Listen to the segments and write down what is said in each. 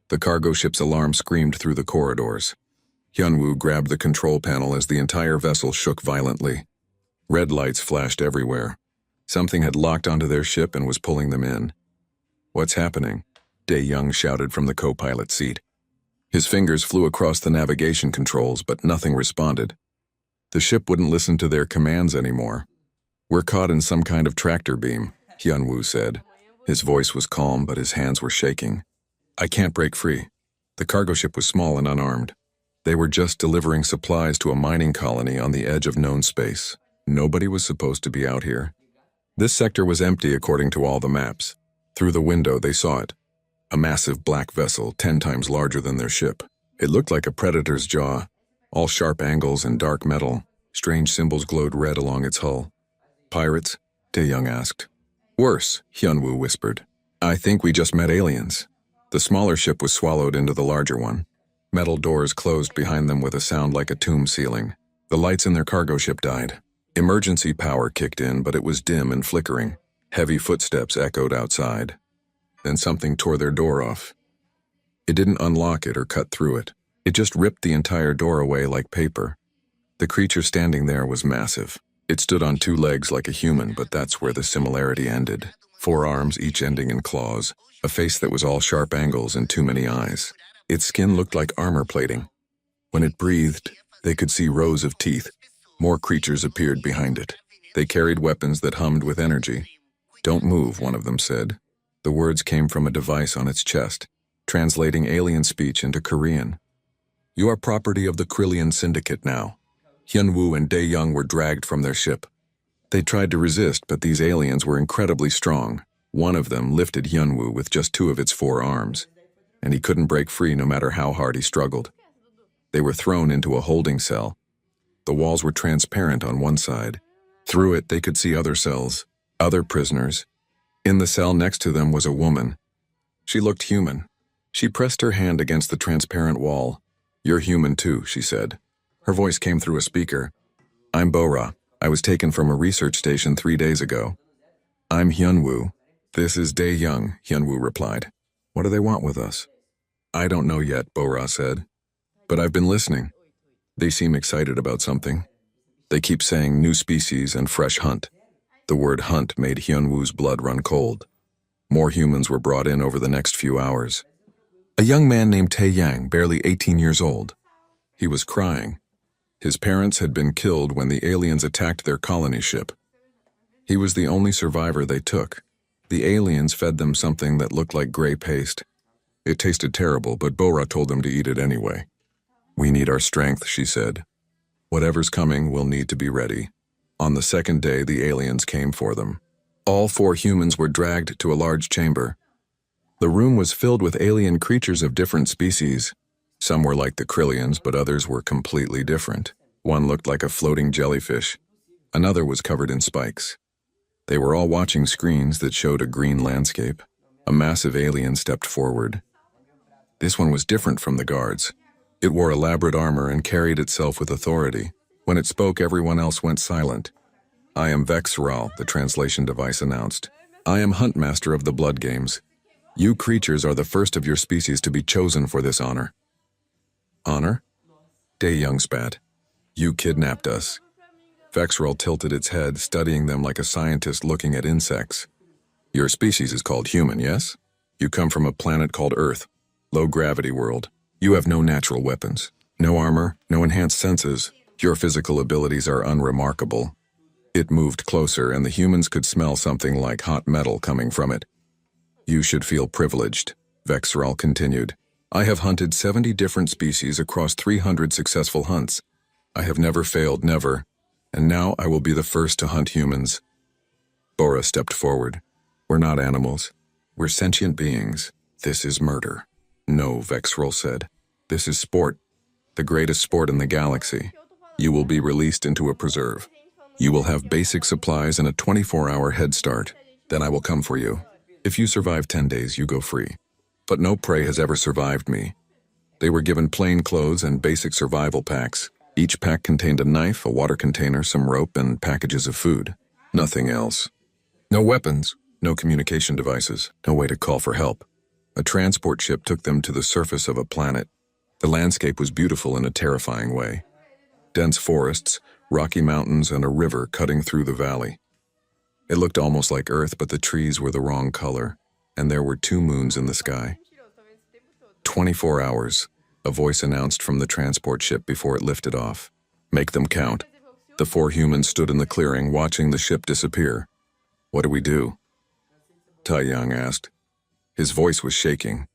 The cargo ship's alarm screamed through the corridors. Hyunwoo grabbed the control panel as the entire vessel shook violently. Red lights flashed everywhere. Something had locked onto their ship and was pulling them in. "What's happening?" Dae-young shouted from the co-pilot seat. His fingers flew across the navigation controls, but nothing responded. The ship wouldn't listen to their commands anymore. "We're caught in some kind of tractor beam," Hyunwoo said. His voice was calm, but his hands were shaking. "I can't break free." The cargo ship was small and unarmed. They were just delivering supplies to a mining colony on the edge of known space. Nobody was supposed to be out here. This sector was empty according to all the maps. Through the window they saw it. A massive black vessel, 10 times larger than their ship. It looked like a predator's jaw, all sharp angles and dark metal. Strange symbols glowed red along its hull. "Pirates?" Dae-young asked. "Worse," Hyunwoo whispered. "I think we just met aliens." The smaller ship was swallowed into the larger one. Metal doors closed behind them with a sound like a tomb ceiling. The lights in their cargo ship died. Emergency power kicked in, but it was dim and flickering. Heavy footsteps echoed outside. Then something tore their door off. It didn't unlock it or cut through it. It just ripped the entire door away like paper. The creature standing there was massive. It stood on 2 legs like a human, but that's where the similarity ended. 4 arms, each ending in claws. A face that was all sharp angles and too many eyes. Its skin looked like armor plating. When it breathed, they could see rows of teeth. More creatures appeared behind it. They carried weapons that hummed with energy. "Don't move," one of them said. The words came from a device on its chest, translating alien speech into Korean. "You are property of the Krillian Syndicate now." Hyunwoo and Dae-young were dragged from their ship. They tried to resist, but these aliens were incredibly strong. One of them lifted Hyunwoo with just 2 of its 4 arms, and he couldn't break free no matter how hard he struggled. They were thrown into a holding cell. The walls were transparent on one side. Through it, they could see other cells, other prisoners. In the cell next to them was a woman. She looked human. She pressed her hand against the transparent wall. "You're human too," she said. Her voice came through a speaker. "I'm Bora. I was taken from a research station 3 days ago." "I'm Hyunwoo." "This is Dae-young," Hyunwoo replied. "What do they want with us?" "I don't know yet," Bora said. "But I've been listening. They seem excited about something. They keep saying new species and fresh hunt." The word hunt made Hyunwoo's blood run cold. More humans were brought in over the next few hours. A young man named Tae-yang, barely 18 years old. He was crying. His parents had been killed when the aliens attacked their colony ship. He was the only survivor they took. The aliens fed them something that looked like gray paste. It tasted terrible, but Bora told them to eat it anyway. "We need our strength," she said. "Whatever's coming, we'll need to be ready." On the second day, the aliens came for them. All 4 humans were dragged to a large chamber. The room was filled with alien creatures of different species. Some were like the Krillians, but others were completely different. One looked like a floating jellyfish. Another was covered in spikes. They were all watching screens that showed a green landscape. A massive alien stepped forward. This one was different from the guards. It wore elaborate armor and carried itself with authority. When it spoke, everyone else went silent. "I am Vexral," the translation device announced. "I am Huntmaster of the Blood Games. You creatures are the first of your species to be chosen for this honor." "Honor?" Dae-young spat. "You kidnapped us." Vexral tilted its head, studying them like a scientist looking at insects. "Your species is called human, yes? You come from a planet called Earth, low-gravity world. You have no natural weapons, no armor, no enhanced senses. Your physical abilities are unremarkable." It moved closer, and the humans could smell something like hot metal coming from it. "You should feel privileged," Vexral continued. "I have hunted 70 different species across 300 successful hunts. I have never failed, never. And now I will be the first to hunt humans." Bora stepped forward. "We're not animals. We're sentient beings. This is murder." "No," Vexral said. "This is sport. The greatest sport in the galaxy. You will be released into a preserve. You will have basic supplies and a 24-hour head start. Then I will come for you. If you survive 10 days, you go free. But no prey has ever survived me." They were given plain clothes and basic survival packs. Each pack contained a knife, a water container, some rope, and packages of food. Nothing else. No weapons, no communication devices, no way to call for help. A transport ship took them to the surface of a planet. The landscape was beautiful in a terrifying way. Dense forests, rocky mountains, and a river cutting through the valley. It looked almost like Earth, but the trees were the wrong color, and there were 2 moons in the sky. 24 hours, a voice announced from the transport ship before it lifted off. Make them count. The 4 humans stood in the clearing, watching the ship disappear. What do we do? Tae-young asked. His voice was shaking.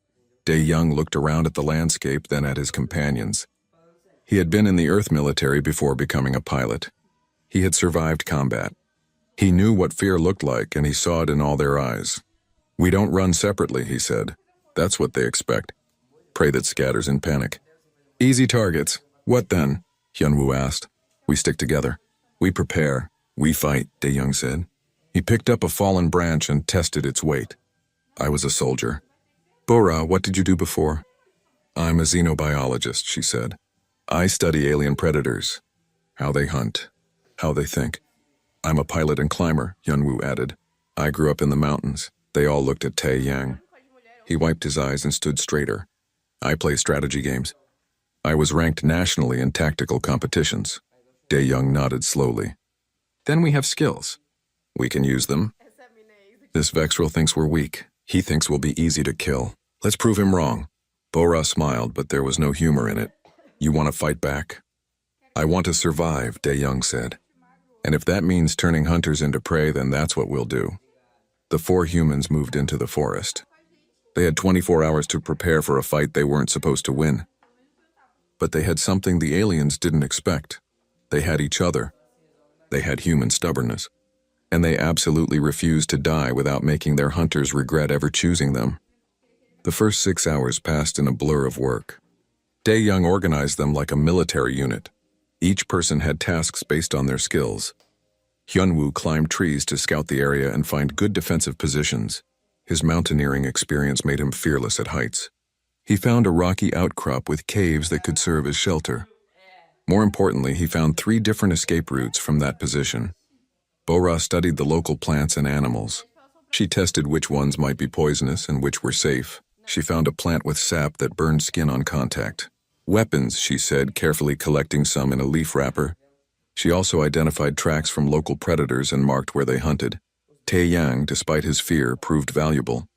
Dae-young looked around at the landscape, then at his companions. He had been in the Earth military before becoming a pilot. He had survived combat. He knew what fear looked like, and he saw it in all their eyes. We don't run separately, he said. That's what they expect. Prey that scatters in panic. Easy targets. What then? Hyunwoo asked. We stick together. We prepare. We fight, Dae-young said. He picked up a fallen branch and tested its weight. I was a soldier. Bora, what did you do before? I'm a xenobiologist, she said. I study alien predators. How they hunt. How they think. I'm a pilot and climber, Hyunwoo added. I grew up in the mountains. They all looked at Tae-young. He wiped his eyes and stood straighter. I play strategy games. I was ranked nationally in tactical competitions. Dae-young nodded slowly. Then we have skills. We can use them. This Vexrel thinks we're weak. He thinks we'll be easy to kill. Let's prove him wrong. Bora smiled, but there was no humor in it. You want to fight back? I want to survive, Dae-young said. And if that means turning hunters into prey, then that's what we'll do. The 4 humans moved into the forest. They had 24 hours to prepare for a fight they weren't supposed to win. But they had something the aliens didn't expect. They had each other. They had human stubbornness. And they absolutely refused to die without making their hunters regret ever choosing them. The first 6 hours passed in a blur of work. Dae-young organized them like a military unit. Each person had tasks based on their skills. Hyunwoo climbed trees to scout the area and find good defensive positions. His mountaineering experience made him fearless at heights. He found a rocky outcrop with caves that could serve as shelter. More importantly, he found 3 different escape routes from that position. Bora studied the local plants and animals. She tested which ones might be poisonous and which were safe. She found a plant with sap that burned skin on contact. Weapons, she said, carefully collecting some in a leaf wrapper. She also identified tracks from local predators and marked where they hunted. Tae-young, despite his fear, proved valuable.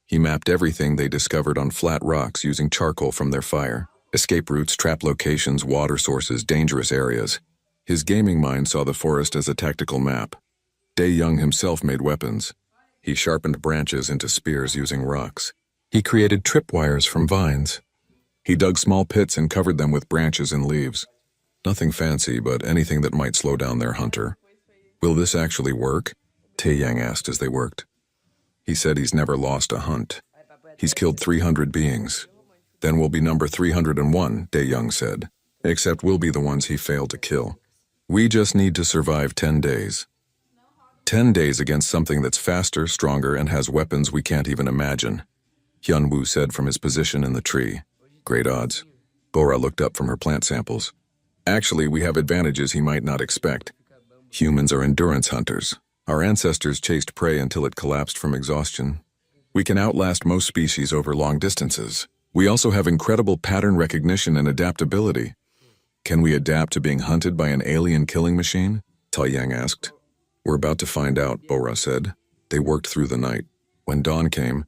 He mapped everything they discovered on flat rocks using charcoal from their fire. Escape routes, trap locations, water sources, dangerous areas. His gaming mind saw the forest as a tactical map. Dae-young himself made weapons. He sharpened branches into spears using rocks. He created tripwires from vines. He dug small pits and covered them with branches and leaves. Nothing fancy, but anything that might slow down their hunter. Will this actually work? Tae-young asked as they worked. He said he's never lost a hunt. He's killed 300 beings. Then we'll be number 301, Dae-young said. Except we'll be the ones he failed to kill. We just need to survive 10 days. 10 days against something that's faster, stronger, and has weapons we can't even imagine, Hyunwoo said from his position in the tree. Great odds. Bora looked up from her plant samples. Actually, we have advantages he might not expect. Humans are endurance hunters. Our ancestors chased prey until it collapsed from exhaustion. We can outlast most species over long distances. We also have incredible pattern recognition and adaptability. Can we adapt to being hunted by an alien killing machine? Tae-young asked. We're about to find out, Bora said. They worked through the night. When dawn came,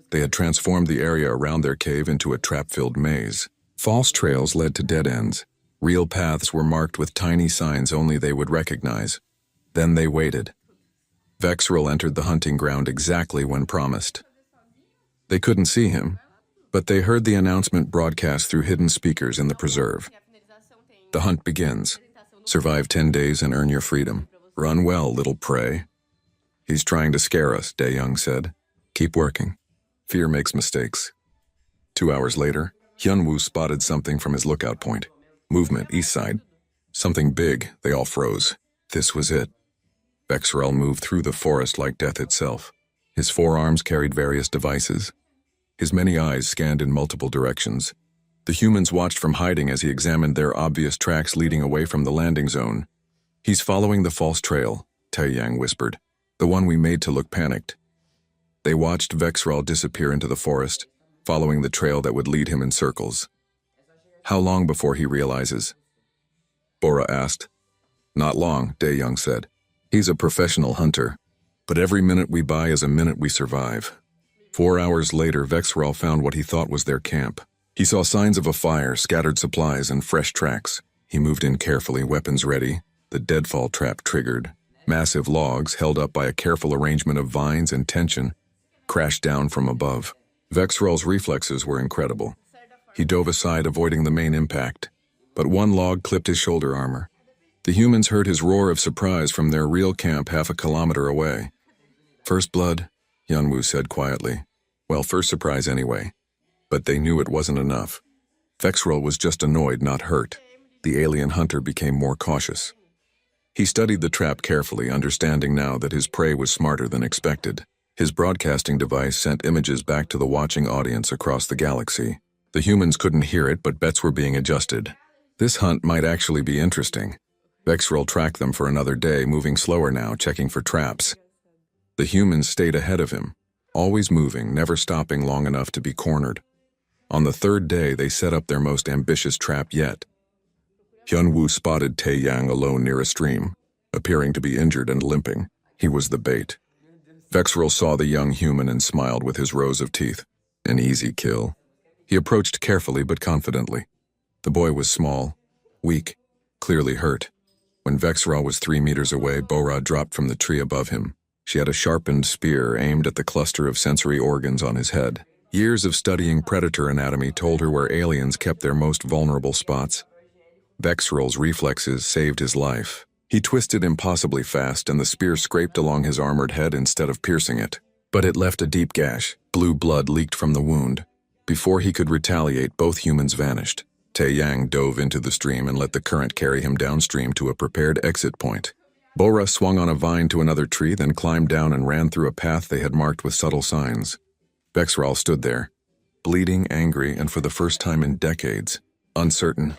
they had transformed the area around their cave into a trap-filled maze. False trails led to dead ends. Real paths were marked with tiny signs only they would recognize. Then they waited. Vexrel entered the hunting ground exactly when promised. They couldn't see him, but they heard the announcement broadcast through hidden speakers in the preserve. The hunt begins. Survive 10 days and earn your freedom. Run well, little prey. He's trying to scare us, Dae-young said. Keep working. Fear makes mistakes. 2 hours later, Hyunwoo spotted something from his lookout point. Movement, east side. Something big, they all froze. This was it. Vexrel moved through the forest like death itself. His forearms carried various devices. His many eyes scanned in multiple directions. The humans watched from hiding as he examined their obvious tracks leading away from the landing zone. He's following the false trail, Tae-young whispered. The one we made to look panicked. They watched Vexral disappear into the forest, following the trail that would lead him in circles. How long before he realizes? Bora asked. Not long, Dae-young said. He's a professional hunter, but every minute we buy is a minute we survive. 4 hours later, Vexral found what he thought was their camp. He saw signs of a fire, scattered supplies, and fresh tracks. He moved in carefully, weapons ready, the deadfall trap triggered. Massive logs, held up by a careful arrangement of vines and tension, crashed down from above. Vexral's reflexes were incredible. He dove aside, avoiding the main impact, but one log clipped his shoulder armor. The humans heard his roar of surprise from their real camp half a kilometer away. First blood, Hyunwoo said quietly. Well, first surprise anyway. But they knew it wasn't enough. Vexral was just annoyed, not hurt. The alien hunter became more cautious. He studied the trap carefully, understanding now that his prey was smarter than expected. His broadcasting device sent images back to the watching audience across the galaxy. The humans couldn't hear it, but bets were being adjusted. This hunt might actually be interesting. Vexral tracked them for another day, moving slower now, checking for traps. The humans stayed ahead of him, always moving, never stopping long enough to be cornered. On the third day, they set up their most ambitious trap yet. Hyunwoo spotted Tae-yang alone near a stream, appearing to be injured and limping. He was the bait. Vexral saw the young human and smiled with his rows of teeth. An easy kill. He approached carefully but confidently. The boy was small, weak, clearly hurt. When Vexral was 3 meters away, Bora dropped from the tree above him. She had a sharpened spear aimed at the cluster of sensory organs on his head. Years of studying predator anatomy told her where aliens kept their most vulnerable spots. Vexral's reflexes saved his life. He twisted impossibly fast, and the spear scraped along his armored head instead of piercing it. But it left a deep gash. Blue blood leaked from the wound. Before he could retaliate, both humans vanished. Tae-yang dove into the stream and let the current carry him downstream to a prepared exit point. Bora swung on a vine to another tree, then climbed down and ran through a path they had marked with subtle signs. Vexral stood there, bleeding, angry, and for the first time in decades, uncertain.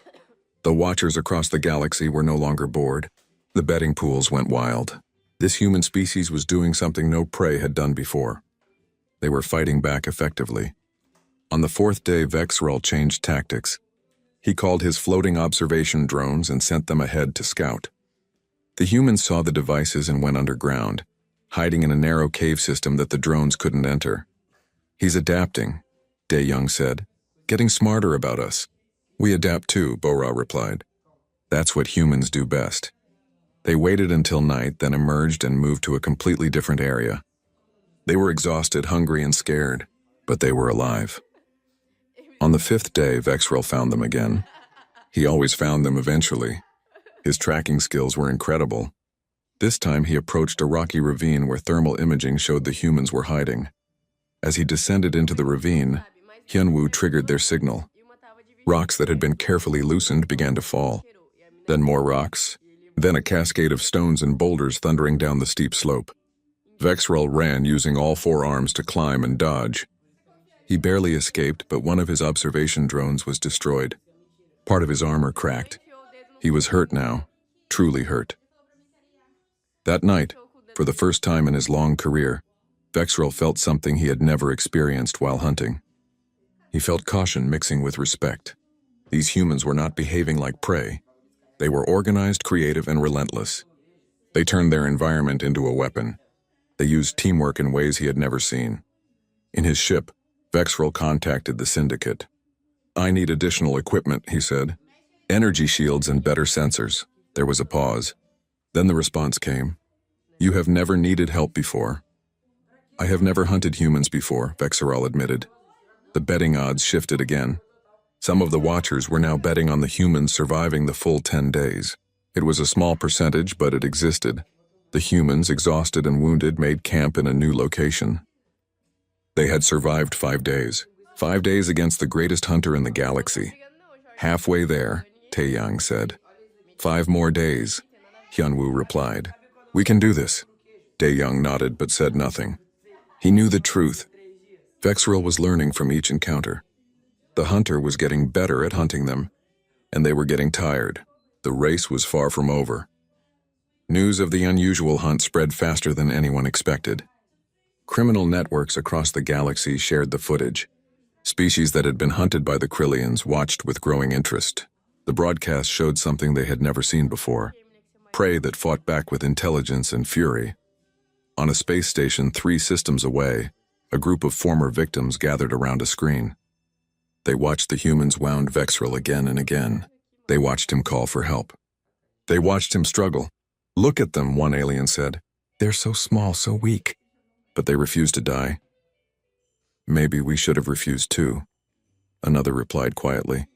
The watchers across the galaxy were no longer bored. The betting pools went wild. This human species was doing something no prey had done before. They were fighting back effectively. On the fourth day, Vexral changed tactics. He called his floating observation drones and sent them ahead to scout. The humans saw the devices and went underground, hiding in a narrow cave system that the drones couldn't enter. He's adapting, Dae-young said, getting smarter about us. We adapt too, Bora replied. That's what humans do best. They waited until night, then emerged and moved to a completely different area. They were exhausted, hungry, and scared, but they were alive. On the fifth day, Vexral found them again. He always found them eventually. His tracking skills were incredible. This time he approached a rocky ravine where thermal imaging showed the humans were hiding. As he descended into the ravine, Hyunwoo triggered their signal. Rocks that had been carefully loosened began to fall. Then more rocks. Then a cascade of stones and boulders thundering down the steep slope. Vexral ran, using all 4 arms to climb and dodge. He barely escaped, but one of his observation drones was destroyed. Part of his armor cracked. He was hurt now, truly hurt. That night, for the first time in his long career, Vexral felt something he had never experienced while hunting. He felt caution mixing with respect. These humans were not behaving like prey. They were organized, creative, and relentless. They turned their environment into a weapon. They used teamwork in ways he had never seen. In his ship, Vexral contacted the Syndicate. I need additional equipment, he said. Energy shields and better sensors. There was a pause. Then the response came. You have never needed help before. I have never hunted humans before, Vexral admitted. The betting odds shifted again. Some of the watchers were now betting on the humans surviving the full 10 days. It was a small percentage, but it existed. The humans, exhausted and wounded, made camp in a new location. They had survived 5 days. 5 days against the greatest hunter in the galaxy. Halfway there, Tae-yang said. 5 more days, Hyunwoo replied. We can do this. Dae-young nodded but said nothing. He knew the truth. Vexral was learning from each encounter. The hunter was getting better at hunting them, and they were getting tired. The race was far from over. News of the unusual hunt spread faster than anyone expected. Criminal networks across the galaxy shared the footage. Species that had been hunted by the Krillians watched with growing interest. The broadcast showed something they had never seen before. Prey that fought back with intelligence and fury. On a space station 3 systems away, a group of former victims gathered around a screen. They watched the humans wound Vexrel again and again. They watched him call for help. They watched him struggle. "Look at them," one alien said. "They're so small, so weak." But they refused to die. "Maybe we should have refused too," another replied quietly.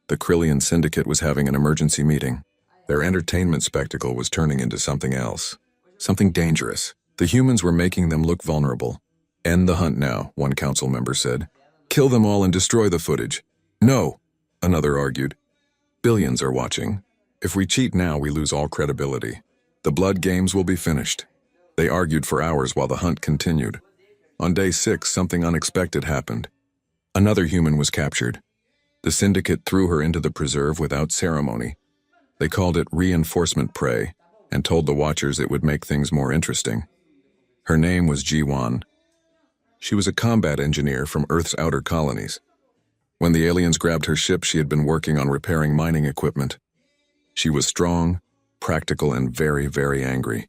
The Krillian Syndicate was having an emergency meeting. Their entertainment spectacle was turning into something else. Something dangerous. The humans were making them look vulnerable. "End the hunt now," one council member said. "Kill them all and destroy the footage." "No," another argued. "Billions are watching. If we cheat now, we lose all credibility. The blood games will be finished." They argued for hours while the hunt continued. On day 6, something unexpected happened. Another human was captured. The Syndicate threw her into the preserve without ceremony. They called it reinforcement prey and told the watchers it would make things more interesting. Her name was G1. She was a combat engineer from Earth's outer colonies. When the aliens grabbed her ship, she had been working on repairing mining equipment. She was strong, practical, and very, very angry.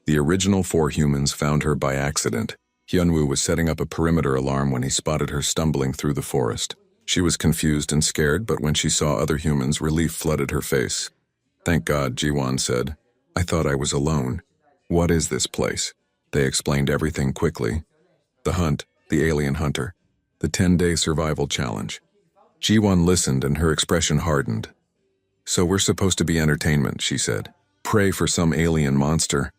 The original 4 humans found her by accident. Hyunwoo was setting up a perimeter alarm when he spotted her stumbling through the forest. She was confused and scared, but when she saw other humans, relief flooded her face. "Thank God," Jiwon said. "I thought I was alone." "What is this place?" They explained everything quickly. The hunt, the alien hunter, the 10-day survival challenge. Jiwon listened and her expression hardened. "So we're supposed to be entertainment," she said. "Prey for some alien monster."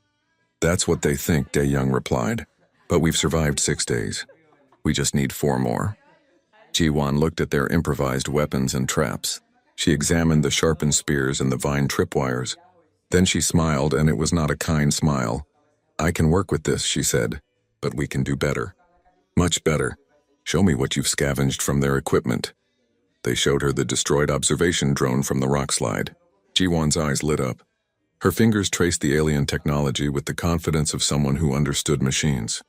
"That's what they think," Dae-young replied. "But we've survived 6 days. We just need 4 more. Jiwon looked at their improvised weapons and traps. She examined the sharpened spears and the vine tripwires. Then she smiled, and it was not a kind smile. "I can work with this," she said, "but we can do better. Much better. Show me what you've scavenged from their equipment." They showed her the destroyed observation drone from the rock slide. Jiwon's eyes lit up. Her fingers traced the alien technology with the confidence of someone who understood machines.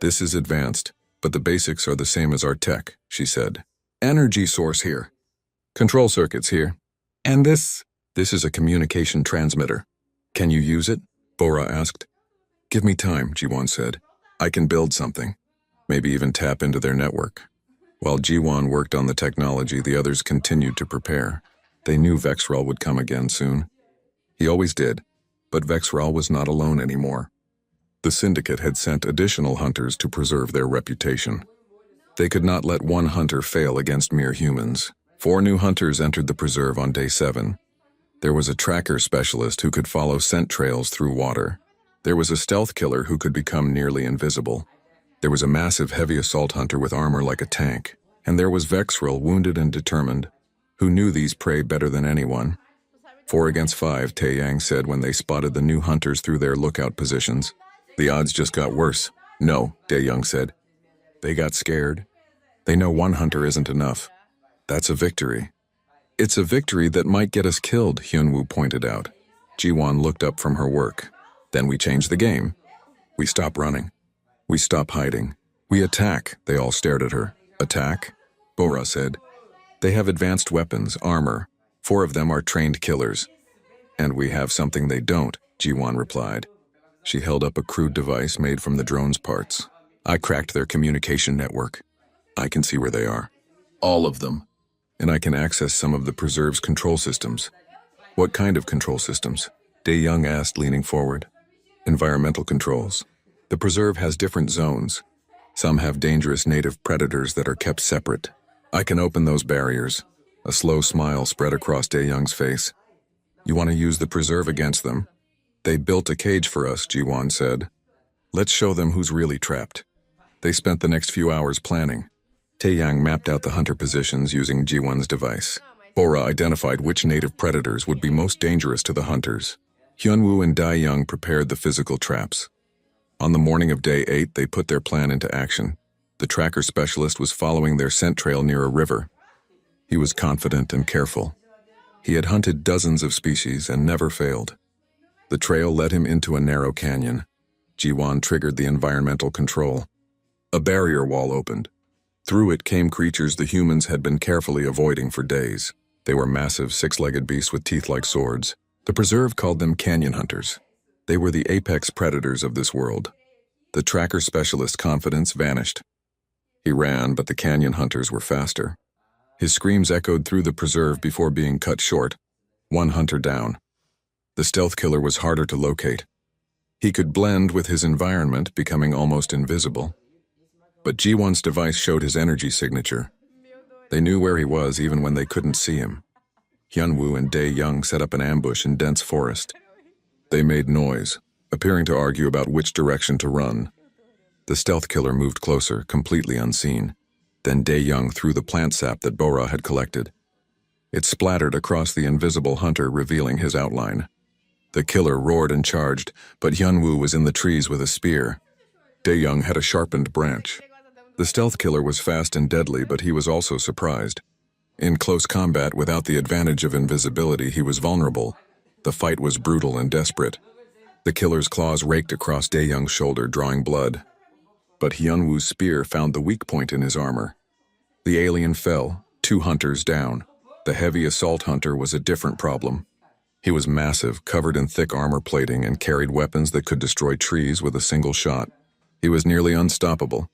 "This is advanced, but the basics are the same as our tech," she said. "Energy source here. Control circuits here. And this is a communication transmitter. Can you use it?" Bora asked. "Give me time," Jiwon said. "I can build something. Maybe even tap into their network." While Jiwon worked on the technology, the others continued to prepare. They knew Vexrel would come again soon. He always did, but Vexrel was not alone anymore. The Syndicate had sent additional hunters to preserve their reputation. They could not let one hunter fail against mere humans. 4 new hunters entered the preserve on day 7. There was a tracker specialist who could follow scent trails through water. There was a stealth killer who could become nearly invisible. There was a massive heavy assault hunter with armor like a tank. And there was Vexrel, wounded and determined, who knew these prey better than anyone. 4 against 5, Tae-yang said when they spotted the new hunters through their lookout positions. "The odds just got worse." "No," Dae-young said. "They got scared. They know one hunter isn't enough. That's a victory." "It's a victory that might get us killed," Hyunwoo pointed out. Jiwon looked up from her work. "Then we change the game. We stop running. We stop hiding. We attack." They all stared at her. "Attack?" Bora said. "They have advanced weapons, armor. 4 of them are trained killers." "And we have something they don't," Jiwon replied. She held up a crude device made from the drone's parts. "I cracked their communication network. I can see where they are. All of them. And I can access some of the preserve's control systems." "What kind of control systems?" Dae-young asked, leaning forward. "Environmental controls. The preserve has different zones. Some have dangerous native predators that are kept separate. I can open those barriers." A slow smile spread across Dae-young's face. "You want to use the preserve against them?" "They built a cage for us," Jiwon said. "Let's show them who's really trapped." They spent the next few hours planning. Tae-yang mapped out the hunter positions using Jiwon's device. Bora identified which native predators would be most dangerous to the hunters. Hyunwoo and Dae-young prepared the physical traps. On the morning of day 8, they put their plan into action. The tracker specialist was following their scent trail near a river. He was confident and careful. He had hunted dozens of species and never failed. The trail led him into a narrow canyon. Jiwan triggered the environmental control. A barrier wall opened. Through it came creatures the humans had been carefully avoiding for days. They were massive, six-legged beasts with teeth like swords. The preserve called them canyon hunters. They were the apex predators of this world. The tracker specialist's confidence vanished. He ran, but the canyon hunters were faster. His screams echoed through the preserve before being cut short. One hunter down. The stealth killer was harder to locate. He could blend with his environment, becoming almost invisible. But Jiwan's device showed his energy signature. They knew where he was even when they couldn't see him. Hyunwoo and Dae-young set up an ambush in dense forest. They made noise, appearing to argue about which direction to run. The stealth killer moved closer, completely unseen. Then Dae-young threw the plant sap that Bora had collected. It splattered across the invisible hunter, revealing his outline. The killer roared and charged, but Hyunwoo was in the trees with a spear. Dae-young had a sharpened branch. The stealth killer was fast and deadly, but he was also surprised. In close combat, without the advantage of invisibility, he was vulnerable. The fight was brutal and desperate. The killer's claws raked across Dae-young's shoulder, drawing blood. But Hyunwoo's spear found the weak point in his armor. The alien fell, 2 hunters down. The heavy assault hunter was a different problem. He was massive, covered in thick armor plating, and carried weapons that could destroy trees with a single shot. He was nearly unstoppable.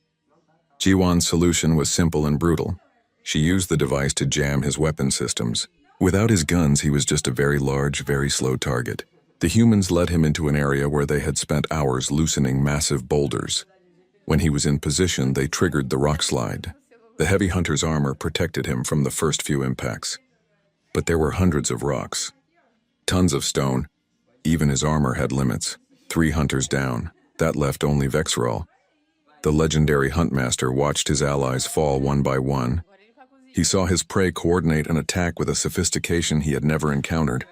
Jiwan's solution was simple and brutal. She used the device to jam his weapon systems. Without his guns, he was just a very large, very slow target. The humans led him into an area where they had spent hours loosening massive boulders. When he was in position, they triggered the rock slide. The heavy hunter's armor protected him from the first few impacts. But there were hundreds of rocks. Tons of stone. Even his armor had limits. 3 hunters down. That left only Vexrol. The legendary Huntmaster watched his allies fall one by one. He saw his prey coordinate an attack with a sophistication he had never encountered.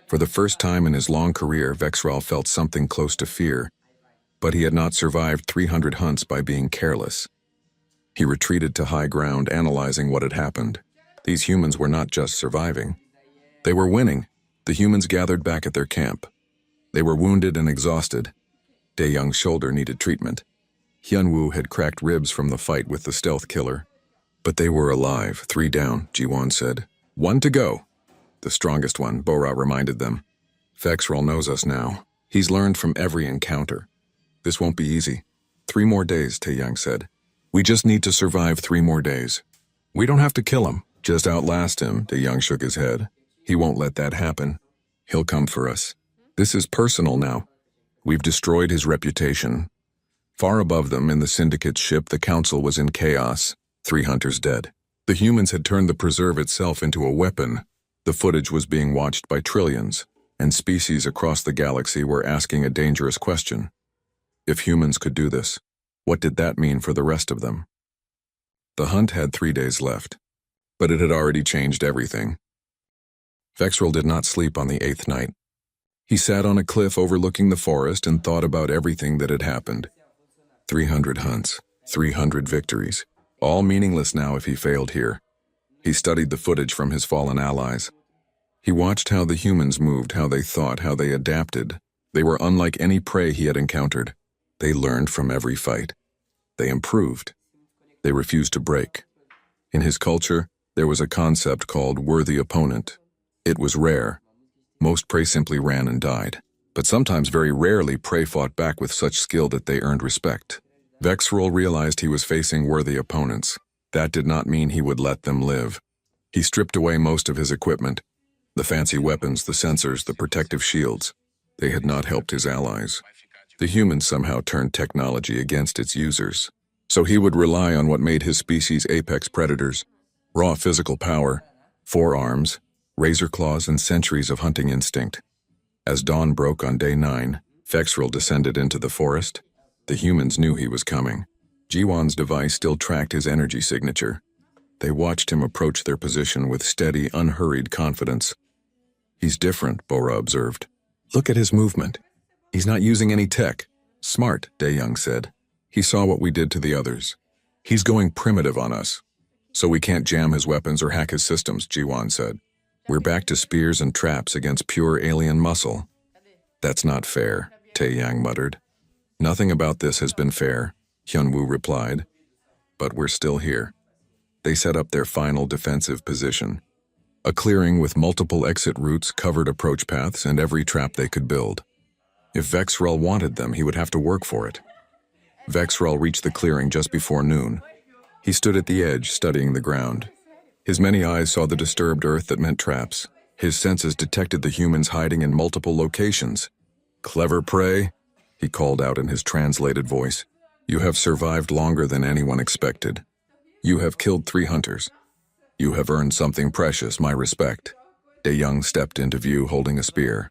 For the first time in his long career, Vexrol felt something close to fear. But he had not survived 300 hunts by being careless. He retreated to high ground, analyzing what had happened. These humans were not just surviving. They were winning. The humans gathered back at their camp. They were wounded and exhausted. Dae-young's shoulder needed treatment. Hyunwoo had cracked ribs from the fight with the stealth killer. But they were alive. 3 down, Jiwan said. 1 to go. The strongest one, Bora reminded them. Vexrol knows us now. He's learned from every encounter. This won't be easy. 3 more days, Dae-young said. We just need to survive 3 more days. We don't have to kill him, just outlast him, Dae-young shook his head. He won't let that happen. He'll come for us. This is personal now. We've destroyed his reputation. Far above them, in the Syndicate's ship, the Council was in chaos. 3 hunters dead. The humans had turned the preserve itself into a weapon. The footage was being watched by trillions, and species across the galaxy were asking a dangerous question. If humans could do this, what did that mean for the rest of them? The hunt had 3 days left, but it had already changed everything. Vexrol did not sleep on the 8th night. He sat on a cliff overlooking the forest and thought about everything that had happened. 300 hunts, 300 victories, all meaningless now if he failed here. He studied the footage from his fallen allies. He watched how the humans moved, how they thought, how they adapted. They were unlike any prey he had encountered. They learned from every fight. They improved. They refused to break. In his culture, there was a concept called worthy opponent. It was rare. Most prey simply ran and died. But sometimes, very rarely, prey fought back with such skill that they earned respect. Vexrol realized he was facing worthy opponents. That did not mean he would let them live. He stripped away most of his equipment. The fancy weapons, the sensors, the protective shields. They had not helped his allies. The humans somehow turned technology against its users. So he would rely on what made his species apex predators: raw physical power, 4 arms, razor claws, and centuries of hunting instinct. As dawn broke on day 9, Vexrol descended into the forest. The humans knew he was coming. Jiwan's device still tracked his energy signature. They watched him approach their position with steady, unhurried confidence. He's different, Bora observed. Look at his movement. He's not using any tech. Smart, Dae-young said. He saw what we did to the others. He's going primitive on us. So we can't jam his weapons or hack his systems, Jiwan said. We're back to spears and traps against pure alien muscle. That's not fair, Dae-young muttered. Nothing about this has been fair, Hyun-woo replied. But we're still here. They set up their final defensive position. A clearing with multiple exit routes, covered approach paths, and every trap they could build. If Vexrel wanted them, he would have to work for it. Vexrel reached the clearing just before noon. He stood at the edge, studying the ground. His many eyes saw the disturbed earth that meant traps. His senses detected the humans hiding in multiple locations. "Clever prey," he called out in his translated voice. "You have survived longer than anyone expected. You have killed 3 hunters. You have earned something precious, my respect." Dae-young stepped into view holding a spear.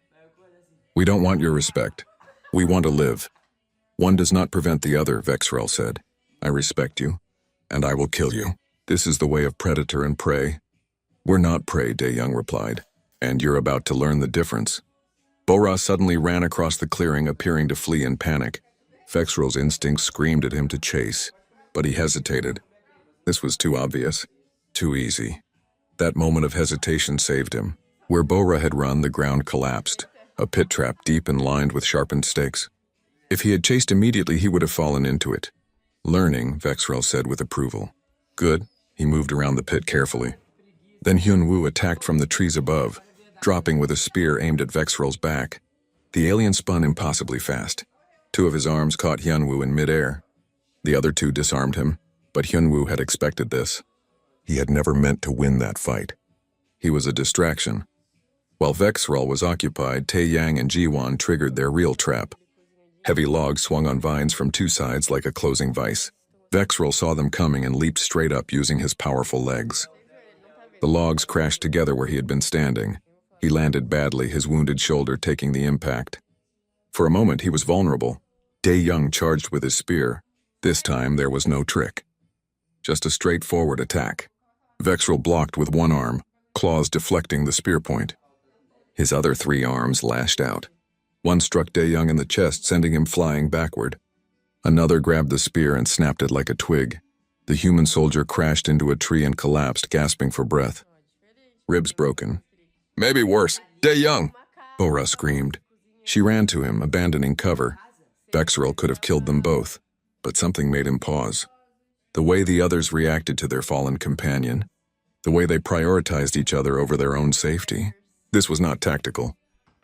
"We don't want your respect. We want to live." "One does not prevent the other," Vexrel said. "I respect you, and I will kill you. This is the way of predator and prey." "We're not prey," Dae-young replied, "and you're about to learn the difference." Bora suddenly ran across the clearing, appearing to flee in panic. Vexrel's instincts screamed at him to chase, but he hesitated. This was too obvious, too easy. That moment of hesitation saved him. Where Bora had run, the ground collapsed, a pit trap deep and lined with sharpened stakes. If he had chased immediately, he would have fallen into it. "Learning," Vexrel said with approval. "Good." He moved around the pit carefully. Then Hyun-woo attacked from the trees above, dropping with a spear aimed at Vexrel's back. The alien spun impossibly fast. 2 of his arms caught Hyun-woo in midair. The other 2 disarmed him, but Hyun-woo had expected this. He had never meant to win that fight. He was a distraction. While Vexrel was occupied, Tae-yang and Ji-won triggered their real trap. Heavy logs swung on vines from 2 sides like a closing vise. Vexrel saw them coming and leaped straight up using his powerful legs. The logs crashed together where he had been standing. He landed badly, his wounded shoulder taking the impact. For a moment, he was vulnerable. Dae-young charged with his spear. This time, there was no trick. Just a straightforward attack. Vexrel blocked with 1 arm, claws deflecting the spear point. His other 3 arms lashed out. One struck Dae-young in the chest, sending him flying backward. Another grabbed the spear and snapped it like a twig. The human soldier crashed into a tree and collapsed, gasping for breath. Ribs broken. "Maybe worse. Dae-young!" Bora screamed. She ran to him, abandoning cover. Vexrel could have killed them both, but something made him pause. The way the others reacted to their fallen companion. The way they prioritized each other over their own safety. This was not tactical.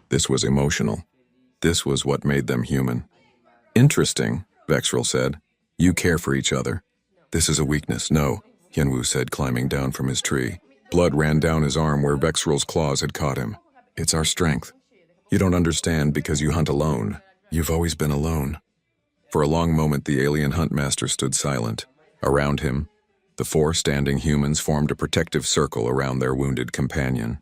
This was emotional. This was what made them human. "Interesting," Vexrel said. "You care for each other." "This is a weakness." "No," Hyun-woo said, climbing down from his tree. Blood ran down his arm where Vexrel's claws had caught him. "It's our strength. You don't understand because you hunt alone. You've always been alone." For a long moment, the alien huntmaster stood silent. Around him, the 4 standing humans formed a protective circle around their wounded companion.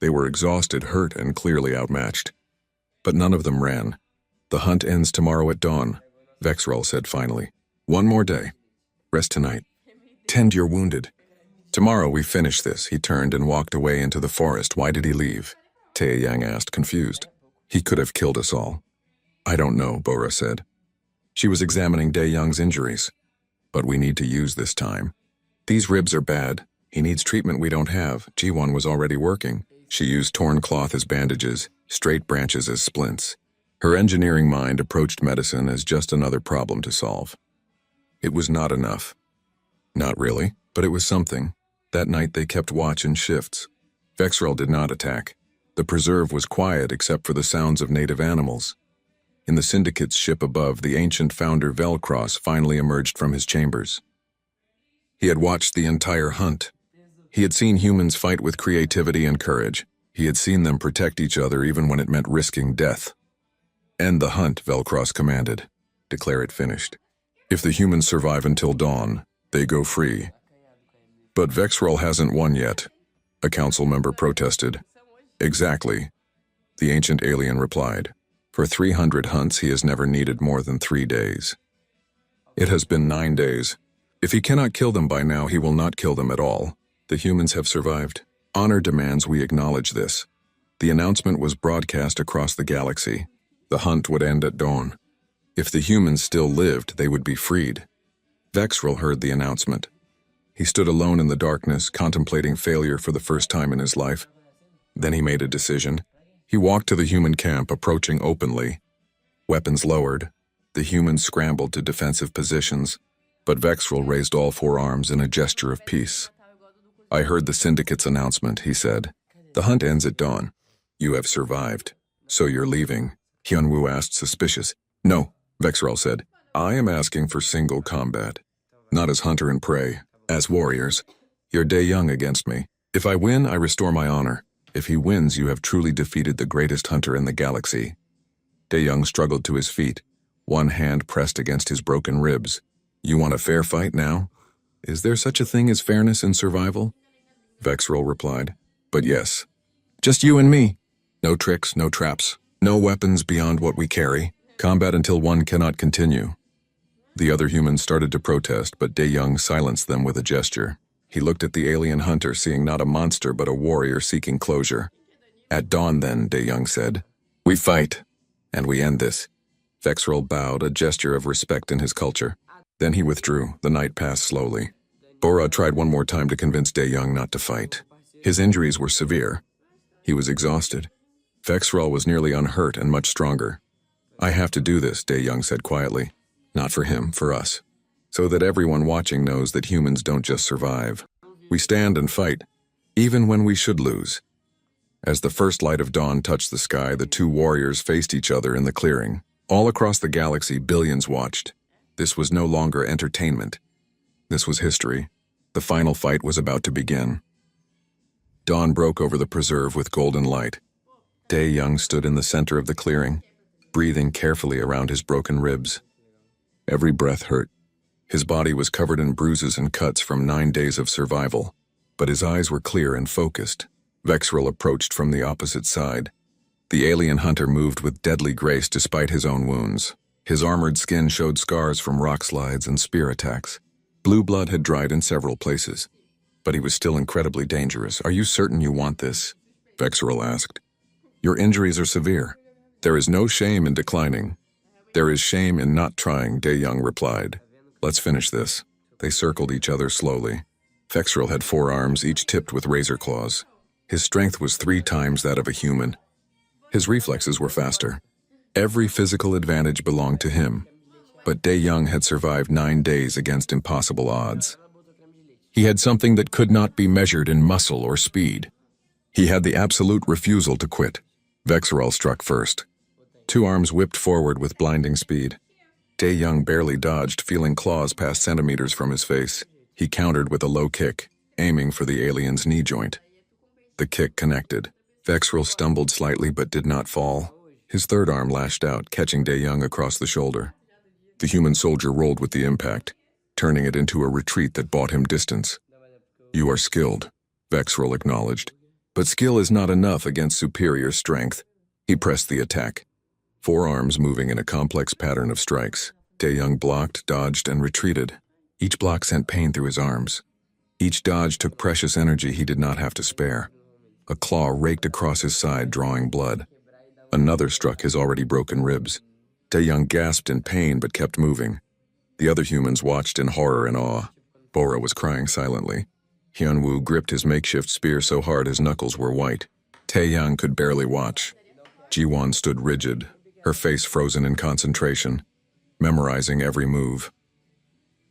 They were exhausted, hurt, and clearly outmatched. But none of them ran. "The hunt ends tomorrow at dawn," Vexrel said finally. "One more day. Rest tonight. Tend your wounded. Tomorrow we finish this." He turned and walked away into the forest. "Why did he leave?" Tae-yang asked, confused. "He could have killed us all." "I don't know," Bora said. She was examining Dae-young's injuries. "But we need to use this time. These ribs are bad. He needs treatment we don't have." Ji-won was already working. She used torn cloth as bandages, straight branches as splints. Her engineering mind approached medicine as just another problem to solve. It was not enough. Not really, but it was something. That night they kept watch in shifts. Vexrel did not attack. The preserve was quiet except for the sounds of native animals. In the Syndicate's ship above, the ancient founder Velcross finally emerged from his chambers. He had watched the entire hunt. He had seen humans fight with creativity and courage. He had seen them protect each other even when it meant risking death. "End the hunt," Velcross commanded. "Declare it finished. If the humans survive until dawn, they go free." "But Vexrel hasn't won yet," a council member protested. "Exactly," the ancient alien replied. "For 300 hunts, he has never needed more than 3 days. It has been 9 days. If he cannot kill them by now, he will not kill them at all. The humans have survived. Honor demands we acknowledge this." The announcement was broadcast across the galaxy. The hunt would end at dawn. If the humans still lived, they would be freed. Vexrel heard the announcement. He stood alone in the darkness, contemplating failure for the first time in his life. Then he made a decision. He walked to the human camp, approaching openly. Weapons lowered, The humans scrambled to defensive positions, but Vexrel raised all four arms in a gesture of peace. "I heard the Syndicate's announcement," he said. "The hunt ends at dawn. You have survived. So you're leaving?" Hyunwoo asked, suspicious. "No," Vexrel said. "I am asking for single combat. Not as hunter and prey, as warriors. You're Dae-young against me. If I win, I restore my honor. If he wins, you have truly defeated the greatest hunter in the galaxy." Dae-young struggled to his feet, one hand pressed against his broken ribs. "You want a fair fight now? Is there such a thing as fairness in survival?" Vexrel replied. "But yes. Just you and me. No tricks, no traps, no weapons beyond what we carry. Combat until one cannot continue." The other humans started to protest, but Dae-young silenced them with a gesture. He looked at the alien hunter, seeing not a monster but a warrior seeking closure. "At dawn then," Dae-young said. "We fight, and we end this." Vexrel bowed, a gesture of respect in his culture. Then he withdrew. The night passed slowly. Bora tried one more time to convince Dae-young not to fight. His injuries were severe. He was exhausted. Vexrel was nearly unhurt and much stronger. "I have to do this," Dae-young said quietly. "Not for him, for us. So that everyone watching knows that humans don't just survive. We stand and fight, even when we should lose." As the first light of dawn touched the sky, the two warriors faced each other in the clearing. All across the galaxy, billions watched. This was no longer entertainment. This was history. The final fight was about to begin. Dawn broke over the preserve with golden light. Dae-young stood in the center of the clearing, breathing carefully around his broken ribs. Every breath hurt. His body was covered in bruises and cuts from 9 days of survival, but his eyes were clear and focused. Vexrel approached from the opposite side. The alien hunter moved with deadly grace despite his own wounds. His armored skin showed scars from rock slides and spear attacks. Blue blood had dried in several places, but he was still incredibly dangerous. "Are you certain you want this?" Vexrel asked. "Your injuries are severe. There is no shame in declining. There is shame in not trying," Dae-young replied. "Let's finish this." They circled each other slowly. Vexrel had 4 arms, each tipped with razor claws. His strength was 3 times that of a human. His reflexes were faster. Every physical advantage belonged to him. But Dae-young had survived 9 days against impossible odds. He had something that could not be measured in muscle or speed. He had the absolute refusal to quit. Vexrel struck first. 2 arms whipped forward with blinding speed. Dae-young barely dodged, feeling claws pass centimeters from his face. He countered with a low kick, aiming for the alien's knee joint. The kick connected. Vexrel stumbled slightly but did not fall. His third arm lashed out, catching Dae-young across the shoulder. The human soldier rolled with the impact, turning it into a retreat that bought him distance. "You are skilled," Vexrel acknowledged. "But skill is not enough against superior strength." He pressed the attack. 4 arms moving in a complex pattern of strikes. Dae-young blocked, dodged, and retreated. Each block sent pain through his arms. Each dodge took precious energy he did not have to spare. A claw raked across his side, drawing blood. Another struck his already broken ribs. Dae-young gasped in pain but kept moving. The other humans watched in horror and awe. Bora was crying silently. Hyunwoo gripped his makeshift spear so hard his knuckles were white. Tae-young could barely watch. Ji-won stood rigid, her face frozen in concentration, memorizing every move.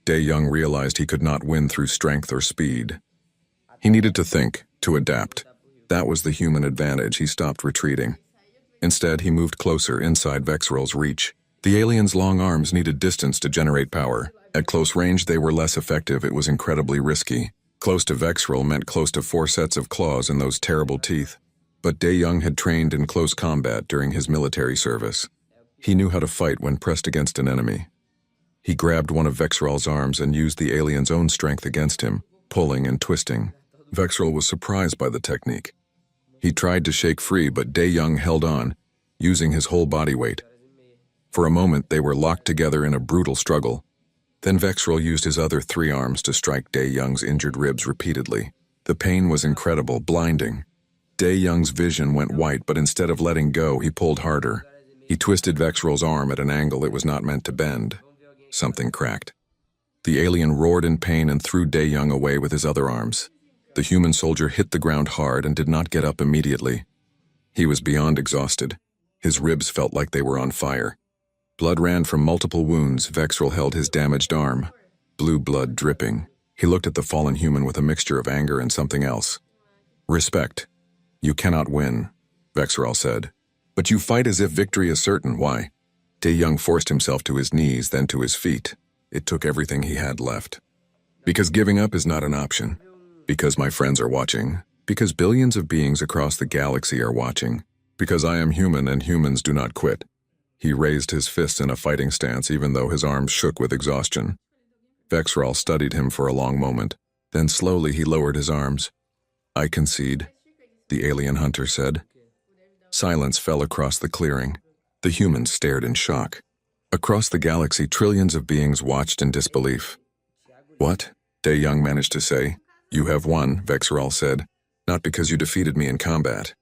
Dae-young realized he could not win through strength or speed. He needed to think, to adapt. That was the human advantage. He stopped retreating. Instead, he moved closer, inside Vexrel's reach. The alien's long arms needed distance to generate power. At close range, they were less effective. It was incredibly risky. Close to Vexrel meant close to 4 sets of claws in those terrible teeth. But Dae-young had trained in close combat during his military service. He knew how to fight when pressed against an enemy. He grabbed one of Vexrel's arms and used the alien's own strength against him, pulling and twisting. Vexrel was surprised by the technique. He tried to shake free, but Dae-young held on, using his whole body weight. For a moment, they were locked together in a brutal struggle. Then Vexrel used his other 3 arms to strike Dae-young's injured ribs repeatedly. The pain was incredible, blinding. Dae-young's vision went white, but instead of letting go, he pulled harder. He twisted Vexrel's arm at an angle it was not meant to bend. Something cracked. The alien roared in pain and threw Dae-young away with his other arms. The human soldier hit the ground hard and did not get up immediately. He was beyond exhausted. His ribs felt like they were on fire. Blood ran from multiple wounds. Vexrel held his damaged arm, blue blood dripping. He looked at the fallen human with a mixture of anger and something else. Respect. You cannot win, Vexrel said. But you fight as if victory is certain. Why? Tae-young forced himself to his knees, then to his feet. It took everything he had left. Because giving up is not an option. Because my friends are watching. Because billions of beings across the galaxy are watching. Because I am human and humans do not quit. He raised his fists in a fighting stance even though his arms shook with exhaustion. Vexrel studied him for a long moment. Then slowly he lowered his arms. I concede, the alien hunter said. Silence fell across the clearing. The humans stared in shock. Across the galaxy, trillions of beings watched in disbelief. What? Tae-young managed to say. You have won, Vexrel said. Not because you defeated me in combat,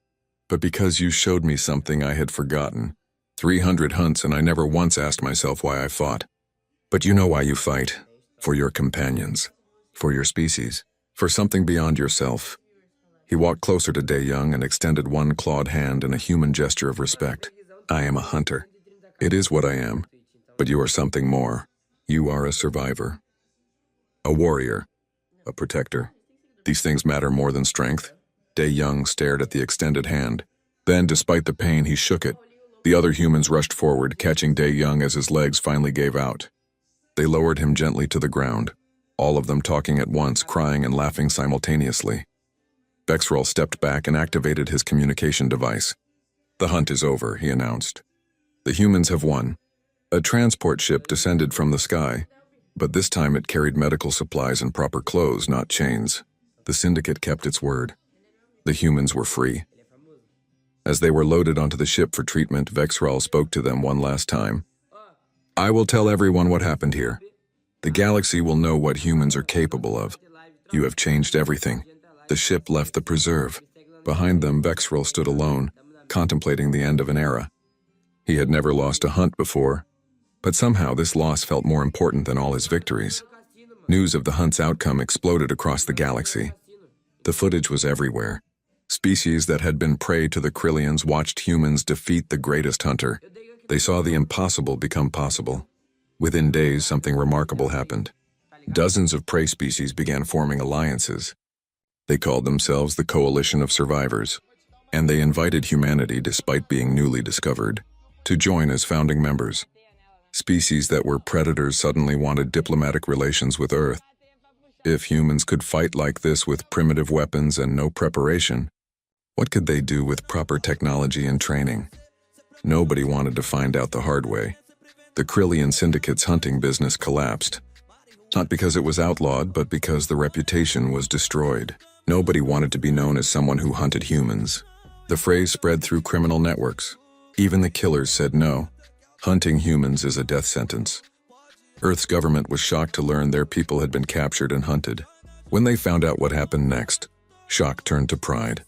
but because you showed me something I had forgotten. 300 hunts and I never once asked myself why I fought. But you know why you fight. For your companions. For your species. For something beyond yourself. He walked closer to Tae-young and extended one clawed hand in a human gesture of respect. I am a hunter. It is what I am. But you are something more. You are a survivor. A warrior. A protector. These things matter more than strength. Tae-young stared at the extended hand. Then, despite the pain, he shook it. The other humans rushed forward, catching Tae-young as his legs finally gave out. They lowered him gently to the ground, all of them talking at once, crying and laughing simultaneously. Vexrel stepped back and activated his communication device. The hunt is over, he announced. The humans have won. A transport ship descended from the sky, but this time it carried medical supplies and proper clothes, not chains. The syndicate kept its word. The humans were free. As they were loaded onto the ship for treatment, Vexrel spoke to them one last time. I will tell everyone what happened here. The galaxy will know what humans are capable of. You have changed everything. The ship left the preserve. Behind them, Vexrel stood alone, contemplating the end of an era. He had never lost a hunt before, but somehow this loss felt more important than all his victories. News of the hunt's outcome exploded across the galaxy. The footage was everywhere. Species that had been prey to the Krillians watched humans defeat the greatest hunter. They saw the impossible become possible. Within days, something remarkable happened. Dozens of prey species began forming alliances. They called themselves the Coalition of Survivors, and they invited humanity, despite being newly discovered, to join as founding members. Species that were predators suddenly wanted diplomatic relations with Earth. If humans could fight like this with primitive weapons and no preparation, what could they do with proper technology and training? Nobody wanted to find out the hard way. The Krillian Syndicate's hunting business collapsed. Not because it was outlawed, but because the reputation was destroyed. Nobody wanted to be known as someone who hunted humans. The phrase spread through criminal networks. Even the killers said no. Hunting humans is a death sentence. Earth's government was shocked to learn their people had been captured and hunted. When they found out what happened next, shock turned to pride.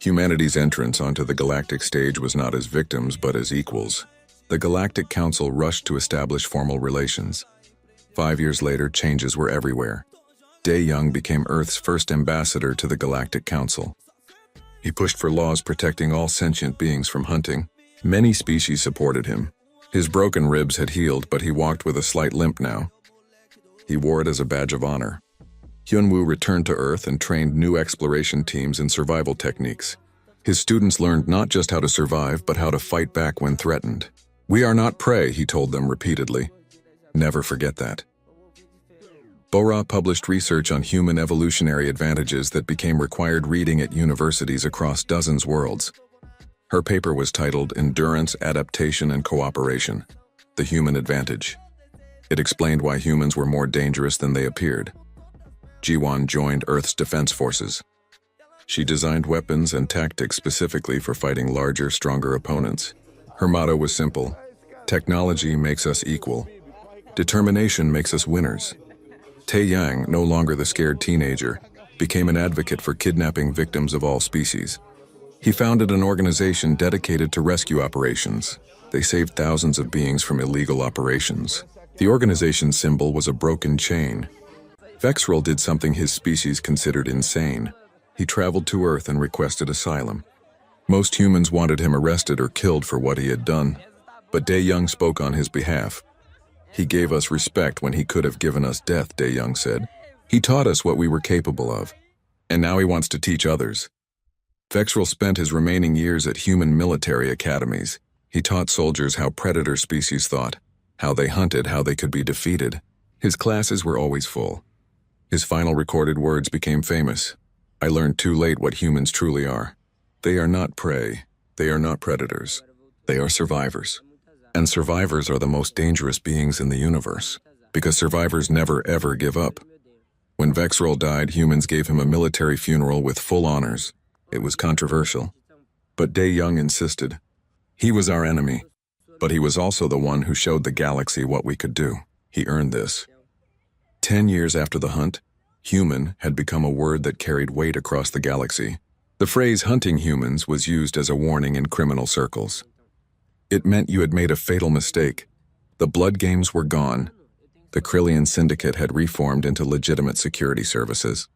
Humanity's entrance onto the galactic stage was not as victims, but as equals. The Galactic Council rushed to establish formal relations. 5 years later, changes were everywhere. Tae-young became Earth's first ambassador to the Galactic Council. He pushed for laws protecting all sentient beings from hunting. Many species supported him. His broken ribs had healed, but he walked with a slight limp now. He wore it as a badge of honor. Hyunwoo returned to Earth and trained new exploration teams in survival techniques. His students learned not just how to survive, but how to fight back when threatened. We are not prey, he told them repeatedly. Never forget that. Bora published research on human evolutionary advantages that became required reading at universities across dozens worlds. Her paper was titled Endurance, Adaptation, and Cooperation: The Human Advantage. It explained why humans were more dangerous than they appeared. Jiwon joined Earth's defense forces. She designed weapons and tactics specifically for fighting larger, stronger opponents. Her motto was simple: technology makes us equal. Determination makes us winners. Tae-young, no longer the scared teenager, became an advocate for kidnapping victims of all species. He founded an organization dedicated to rescue operations. They saved thousands of beings from illegal operations. The organization's symbol was a broken chain. Vexrel did something his species considered insane. He traveled to Earth and requested asylum. Most humans wanted him arrested or killed for what he had done. But Dae Young spoke on his behalf. He gave us respect when he could have given us death, Dae Young said. He taught us what we were capable of. And now he wants to teach others. Vexrel spent his remaining years at human military academies. He taught soldiers how predator species thought, how they hunted, how they could be defeated. His classes were always full. His final recorded words became famous. I learned too late what humans truly are. They are not prey. They are not predators. They are survivors. And survivors are the most dangerous beings in the universe, because survivors never ever give up. When Vexrel died, humans gave him a military funeral with full honors. It was controversial. But Dae Young insisted. He was our enemy, but he was also the one who showed the galaxy what we could do. He earned this. 10 years after the hunt, human had become a word that carried weight across the galaxy. The phrase hunting humans was used as a warning in criminal circles. It meant you had made a fatal mistake. The blood games were gone. The Krillian Syndicate had reformed into legitimate security services.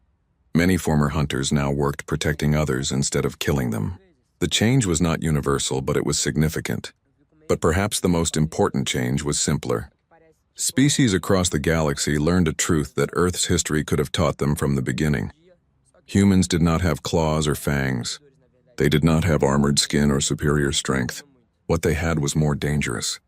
Many former hunters now worked protecting others instead of killing them. The change was not universal, but it was significant. But perhaps the most important change was simpler. Species across the galaxy learned a truth that Earth's history could have taught them from the beginning. Humans did not have claws or fangs. They did not have armored skin or superior strength. What they had was more dangerous.